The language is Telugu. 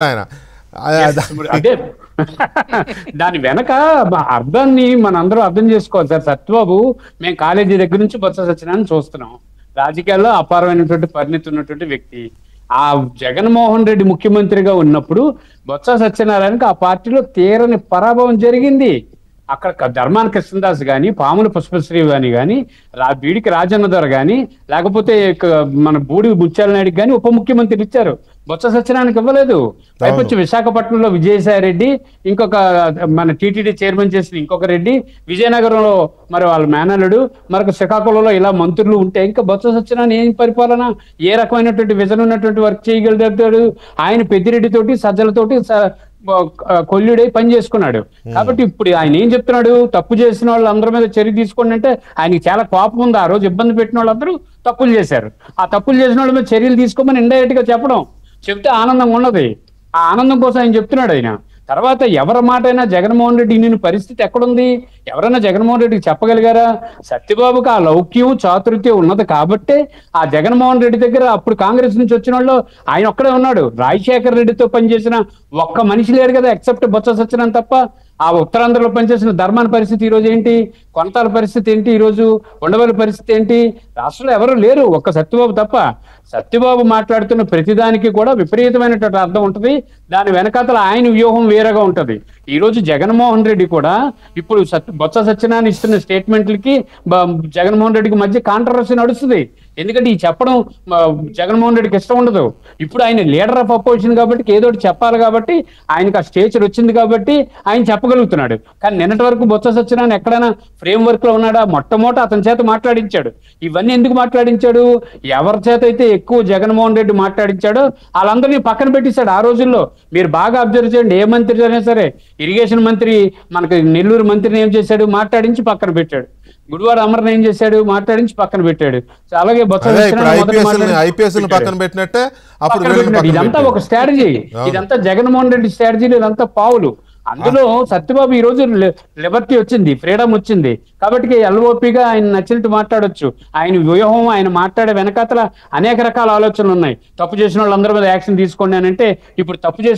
ఆయన అదే దాని వెనక అర్థాన్ని మనందరం అర్థం చేసుకోవాలి సార్. సత్యబాబు మేము కాలేజీ దగ్గర నుంచి బొత్స సత్యనారాయణ చూస్తున్నాం. రాజకీయాల్లో అపారమైనటువంటి పరిణితి ఉన్నటువంటి వ్యక్తి. ఆ జగన్మోహన్ రెడ్డి ముఖ్యమంత్రిగా ఉన్నప్పుడు బొత్స సత్యనారాయణకి ఆ పార్టీలో తీరని పరాభవం జరిగింది. అక్కడ ధర్మాన కృష్ణదాస్ కానీ, పాముల పుష్పశ్రీ కానీ బీడికి రాజన్న దొర కానీ, లేకపోతే మన బూడి ముత్యాల నాయుడికి కానీ ఉప ముఖ్యమంత్రి ఇచ్చారు. బొత్స సత్యనారాయణకి ఇవ్వలేదు. పైపొచ్చి విశాఖపట్నంలో విజయసాయి రెడ్డి, ఇంకొక మన టీటీడీ చైర్మన్ చేసిన ఇంకొక రెడ్డి, విజయనగరంలో మరి వాళ్ళ మేనల్లుడు, మరొక శ్రీకాకుళంలో ఇలా మంత్రులు ఉంటే ఇంకా బొత్స సత్యనారాయణ ఏం పరిపాలన, ఏ రకమైనటువంటి విజన్ ఉన్నటువంటి వర్క్ చేయగలుగుతాడు? ఆయన పెద్దిరెడ్డితోటి సజ్జలతోటి కొల్లుడై పని చేసుకున్నాడు. కాబట్టి ఇప్పుడు ఆయన ఏం చెప్తున్నాడు? తప్పు చేసిన వాళ్ళు అందరి మీద చర్య తీసుకోండి అంటే ఆయనకి చాలా కోపం ఉంది. ఆ రోజు ఇబ్బంది పెట్టిన వాళ్ళందరూ తప్పులు చేశారు. ఆ తప్పులు చేసిన వాళ్ళ మీద చర్యలు తీసుకోమని ఇండైరెక్ట్ గా చెప్తే ఆనందంగా ఉన్నది. ఆ ఆనందం కోసం ఆయన చెప్తున్నాడు. ఆయన తర్వాత ఎవరి మాట అయినా జగన్మోహన్ రెడ్డి నేను పరిస్థితి ఎక్కడుంది? ఎవరైనా జగన్మోహన్ రెడ్డికి చెప్పగలిగారా? సత్యబాబుకి ఆ లౌక్యం చాతుర్యం ఉన్నది కాబట్టే ఆ జగన్మోహన్ రెడ్డి దగ్గర అప్పుడు కాంగ్రెస్ నుంచి వచ్చిన వాళ్ళు ఆయన ఒక్కడే ఉన్నాడు. రాజశేఖర్ రెడ్డితో పనిచేసిన ఒక్క మనిషి లేరు కదా, ఎక్సెప్ట్ బొత్స సత్యనారాయణ తప్ప. ఆ ఉత్తరాంధ్రలో పనిచేసిన ధర్మాన పరిస్థితి ఈ రోజు ఏంటి? కొనతాల పరిస్థితి ఏంటి? ఈ రోజు ఉండవల్లి పరిస్థితి ఏంటి? రాష్ట్రంలో ఎవరు లేరు, ఒక్క సత్యబాబు తప్ప. సత్యబాబు మాట్లాడుతున్న ప్రతిదానికి కూడా విపరీతమైనటువంటి అర్థం ఉంటుంది. దాని వెనకాతల ఆయన వ్యూహం వేరేగా ఉంటది. ఈ రోజు జగన్మోహన్ రెడ్డి కూడా ఇప్పుడు బొత్స సత్యనారాయణ ఇస్తున్న స్టేట్మెంట్లకి జగన్మోహన్ రెడ్డికి మధ్య కాంట్రవర్సీ నడుస్తుంది. ఎందుకంటే ఈ చెప్పడం జగన్మోహన్ రెడ్డికి ఇష్టం ఉండదు. ఇప్పుడు ఆయన లీడర్ ఆఫ్ అపోజిషన్ కాబట్టి ఏదో చెప్పాలి కాబట్టి ఆయనకు ఆ స్టేచర్ వచ్చింది కాబట్టి ఆయన చెప్పగలుగుతున్నాడు. కానీ నిన్నటి వరకు బొత్స సత్యనారాయణ ఎక్కడైనా ఫ్రేమ్ వర్క్ లో ఉన్నాడా? మొట్టమొదట అతని చేత మాట్లాడించాడు. ఇవన్నీ ఎందుకు మాట్లాడించాడు? ఎవరి చేత అయితే ఎక్కువ జగన్మోహన్ రెడ్డి మాట్లాడించాడో వాళ్ళందరినీ పక్కన పెట్టేశాడు. ఆ రోజుల్లో మీరు బాగా అబ్జర్వ్ చేయండి. ఏ మంత్రి అయినా సరే, ఇరిగేషన్ మంత్రి మనకి నెల్లూరు మంత్రిని ఏం చేశాడు? మాట్లాడించి పక్కన పెట్టాడు. గుడివాడ అమర్ని ఏం చేశాడు? మాట్లాడించి పక్కన పెట్టాడు. అలాగే ఇదంతా ఒక స్ట్రాటజీ. ఇదంతా జగన్మోహన్ రెడ్డి స్ట్రాటజీలు, ఇదంతా పావులు. అందులో సత్యబాబు ఈ రోజు లిబర్టీ వచ్చింది, ఫ్రీడమ్ వచ్చింది కాబట్టి ఎల్ఓపిగా ఆయన నచ్చినట్టు మాట్లాడొచ్చు. ఆయన వ్యూహం, ఆయన మాట్లాడే వెనకాతల అనేక రకాల ఆలోచనలు ఉన్నాయి. తప్పు చేసిన వాళ్ళందరి మీద యాక్షన్ తీసుకోండి అని అంటే ఇప్పుడు తప్పు చేసిన